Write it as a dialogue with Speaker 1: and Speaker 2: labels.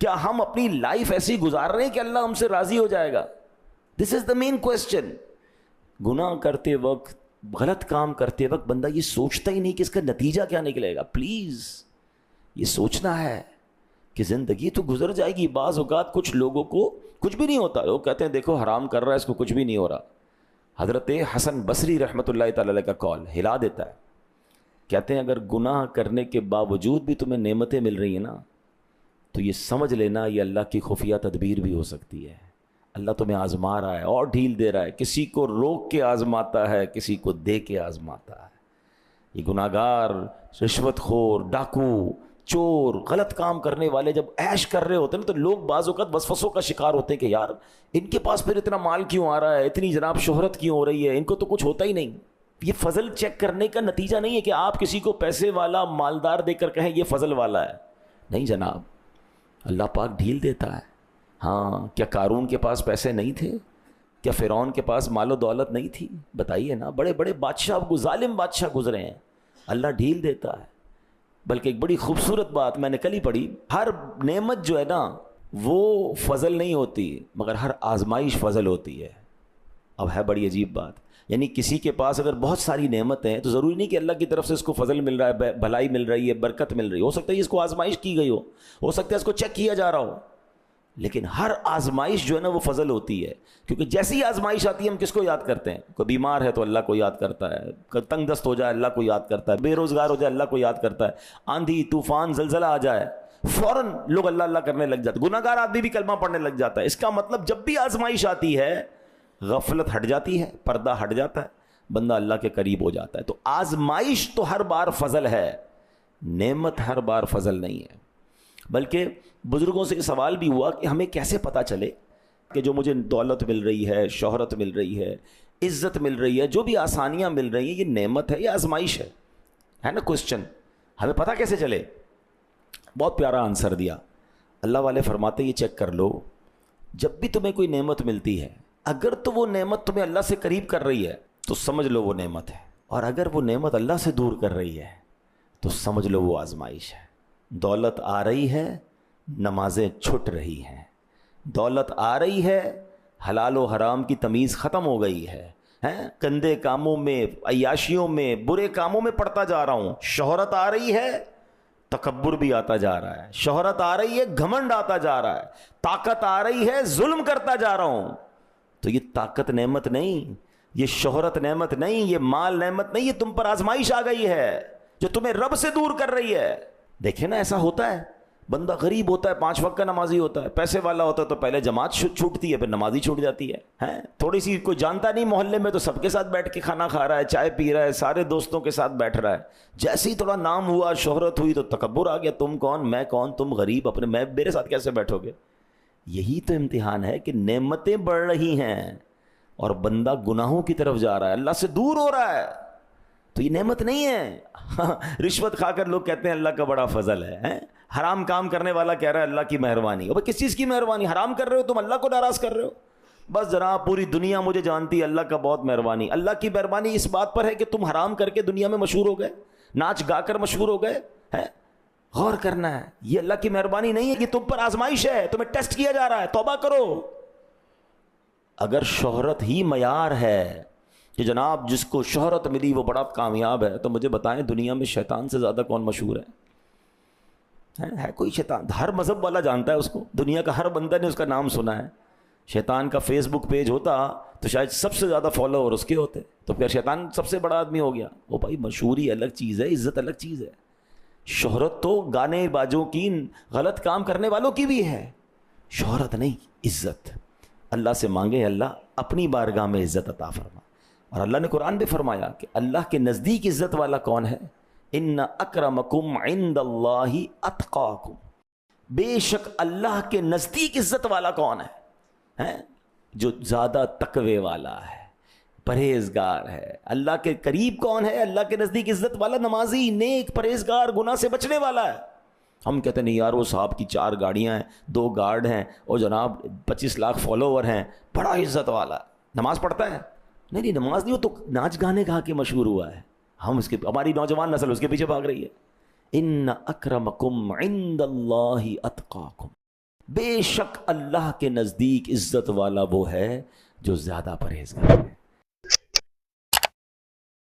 Speaker 1: کیا ہم اپنی لائف ایسی گزار رہے ہیں کہ اللہ ہم سے راضی ہو جائے گا؟ دس از دا مین کوشچن. گناہ کرتے وقت، غلط کام کرتے وقت بندہ یہ سوچتا ہی نہیں کہ اس کا نتیجہ کیا نکلے گا. پلیز یہ سوچنا ہے کہ زندگی تو گزر جائے گی. بعض اوقات کچھ لوگوں کو کچھ بھی نہیں ہوتا، لوگ کہتے ہیں دیکھو حرام کر رہا ہے، اس کو کچھ بھی نہیں ہو رہا. حضرت حسن بصری رحمۃ اللہ تعالی علیہ کا قول ہلا دیتا ہے. کہتے ہیں اگر گناہ کرنے کے باوجود بھی تمہیں نعمتیں مل رہی ہیں نا، تو یہ سمجھ لینا یہ اللہ کی خفیہ تدبیر بھی ہو سکتی ہے. اللہ تمہیں آزما رہا ہے اور ڈھیل دے رہا ہے. کسی کو روک کے آزماتا ہے، کسی کو دے کے آزماتا ہے. یہ گناہ گار، رشوت خور، ڈاکو، چور، غلط کام کرنے والے جب عیش کر رہے ہوتے ہیں نا، تو لوگ بعض اوقات وسوسوں کا شکار ہوتے ہیں کہ یار ان کے پاس پھر اتنا مال کیوں آ رہا ہے، اتنی جناب شہرت کیوں ہو رہی ہے، ان کو تو کچھ ہوتا ہی نہیں. یہ فضل چیک کرنے کا نتیجہ نہیں ہے کہ آپ کسی کو پیسے والا مالدار دے کر کہیں یہ فضل والا ہے. نہیں جناب، اللہ پاک ڈھیل دیتا ہے. ہاں، کیا قارون کے پاس پیسے نہیں تھے؟ کیا فرعون کے پاس مال و دولت نہیں تھی؟ بتائیے نا. بڑے بڑے بادشاہ، ظالم بادشاہ گزرے ہیں، اللہ ڈھیل دیتا ہے. بلکہ ایک بڑی خوبصورت بات میں نے کل ہی پڑھی، ہر نعمت جو ہے نا وہ فضل نہیں ہوتی، مگر ہر آزمائش فضل ہوتی ہے. اب ہے بڑی عجیب بات، یعنی کسی کے پاس اگر بہت ساری نعمتیں ہیں تو ضروری نہیں کہ اللہ کی طرف سے اس کو فضل مل رہا ہے، بھلائی مل رہی ہے، برکت مل رہی ہے. ہو سکتا ہے اس کو آزمائش کی گئی ہو سکتا ہے اس کو چیک کیا جا رہا ہو. لیکن ہر آزمائش جو ہے نا وہ فضل ہوتی ہے. کیونکہ جیسی آزمائش آتی ہے ہم کس کو یاد کرتے ہیں؟ کوئی بیمار ہے تو اللہ کو یاد کرتا ہے، تنگ دست ہو جائے اللہ کو یاد کرتا ہے، بے روزگار ہو جائے اللہ کو یاد کرتا ہے، آندھی طوفان زلزلہ آ جائے فوراً لوگ اللہ اللہ کرنے لگ جاتے. گناہ گار آدمی بھی کلمہ پڑھنے لگ جاتا ہے. اس کا مطلب جب بھی آزمائش آتی ہے غفلت ہٹ جاتی ہے، پردہ ہٹ جاتا ہے، بندہ اللہ کے قریب ہو جاتا ہے. تو آزمائش تو ہر بار فضل ہے، نعمت ہر بار فضل نہیں ہے. بلکہ بزرگوں سے یہ سوال بھی ہوا کہ ہمیں کیسے پتہ چلے کہ جو مجھے دولت مل رہی ہے، شہرت مل رہی ہے، عزت مل رہی ہے، جو بھی آسانیاں مل رہی ہیں، یہ نعمت ہے یا آزمائش ہے نا کوشچن. ہمیں پتہ کیسے چلے؟ بہت پیارا آنسر دیا. اللہ والے فرماتے یہ چیک کر لو، جب بھی تمہیں کوئی نعمت ملتی ہے، اگر تو وہ نعمت تمہیں اللہ سے قریب کر رہی ہے تو سمجھ لو وہ نعمت ہے، اور اگر وہ نعمت اللہ سے دور کر رہی ہے تو سمجھ لو وہ آزمائش ہے. دولت آ رہی ہے، نمازیں چھٹ رہی ہیں. دولت آ رہی ہے، حلال و حرام کی تمیز ختم ہو گئی ہے، گندے کاموں میں، عیاشیوں میں، برے کاموں میں پڑتا جا رہا ہوں. شہرت آ رہی ہے، تکبر بھی آتا جا رہا ہے. شہرت آ رہی ہے، گھمنڈ آتا جا رہا ہے. طاقت آ رہی ہے، ظلم کرتا جا رہا ہوں. تو یہ طاقت نعمت نہیں، یہ شہرت نعمت نہیں، یہ مال نعمت نہیں، یہ تم پر آزمائش آ گئی ہے جو تمہیں رب سے دور کر رہی ہے. دیکھیں نا ایسا ہوتا ہے، بندہ غریب ہوتا ہے، 5 وقت کا نمازی ہوتا ہے، پیسے والا ہوتا ہے تو پہلے جماعت چھوٹتی ہے، پھر نمازی چھوٹ جاتی ہے. تھوڑی سی کوئی جانتا نہیں محلے میں تو سب کے ساتھ بیٹھ کے کھانا کھا رہا ہے، چائے پی رہا ہے، سارے دوستوں کے ساتھ بیٹھ رہا ہے. جیسے ہی تھوڑا نام ہوا، شہرت ہوئی تو تکبر آ گیا، تم کون میں کون، تم غریب، اپنے میں میرے ساتھ کیسے بیٹھو گے. یہی تو امتحان ہے کہ نعمتیں بڑھ رہی ہیں اور بندہ گناہوں کی طرف جا رہا ہے، اللہ سے دور ہو رہا ہے. تو یہ نعمت نہیں ہے. رشوت کھا کر لوگ کہتے ہیں اللہ کا بڑا فضل ہے، حرام کام کرنے والا کہہ رہا ہے اللہ کی مہربانی. اب کس چیز کی مہربانی؟ حرام کر رہے ہو تم، اللہ کو ناراض کر رہے ہو. بس جناب پوری دنیا مجھے جانتی ہے اللہ کا بہت مہربانی. اللہ کی مہربانی اس بات پر ہے کہ تم حرام کر کے دنیا میں مشہور ہو گئے، ناچ گا کر مشہور ہو گئے. غور کرنا ہے، یہ اللہ کی مہربانی نہیں ہے، یہ تم پر آزمائش ہے، تمہیں ٹیسٹ کیا جا رہا ہے. توبہ کرو. اگر شہرت ہی معیار ہے کہ جناب جس کو شہرت ملی وہ بڑا کامیاب ہے، تو مجھے بتائیں دنیا میں شیطان سے زیادہ کون مشہور ہے کوئی شیطان؟ ہر مذہب والا جانتا ہے اس کو، دنیا کا ہر بندہ نے اس کا نام سنا ہے. شیطان کا فیس بک پیج ہوتا تو شاید سب سے زیادہ فالوور اس کے ہوتے، تو پھر شیطان سب سے بڑا آدمی ہو گیا. وہ بھائی مشہوری الگ چیز ہے، عزت الگ چیز ہے. شہرت تو گانے بازوں کی، غلط کام کرنے والوں کی بھی ہے، شہرت نہیں، عزت. اللہ سے مانگے اللہ اپنی بارگاہ میں عزت عطا فرما. اور اللہ نے قرآن میں فرمایا کہ اللہ کے نزدیک عزت والا کون ہے؟ ان اکرمکم عند اللہ اتقاکم. بے شک اللہ کے نزدیک عزت والا کون ہے؟ جو زیادہ تقوی والا ہے، پرہیزگار ہے. اللہ کے قریب کون ہے؟ اللہ کے نزدیک عزت والا نمازی، نیک، پرہیزگار، گناہ سے بچنے والا ہے. ہم کہتے نہیں یار وہ صاحب کی 4 گاڑیاں ہیں، 2 گارڈ ہیں، اور جناب 25 لاکھ فالوور ہیں، بڑا عزت والا ہے. نماز پڑھتا ہے؟ نہیں نماز نہیں، وہ تو ناچ گانے گا کے مشہور ہوا ہے. ہم اس کے، ہماری نوجوان نسل اس کے پیچھے بھاگ رہی ہے. ان اکرمکم عند اللہ اتقاکم. بے شک اللہ کے نزدیک عزت والا وہ ہے جو زیادہ پرہیزگار ہے.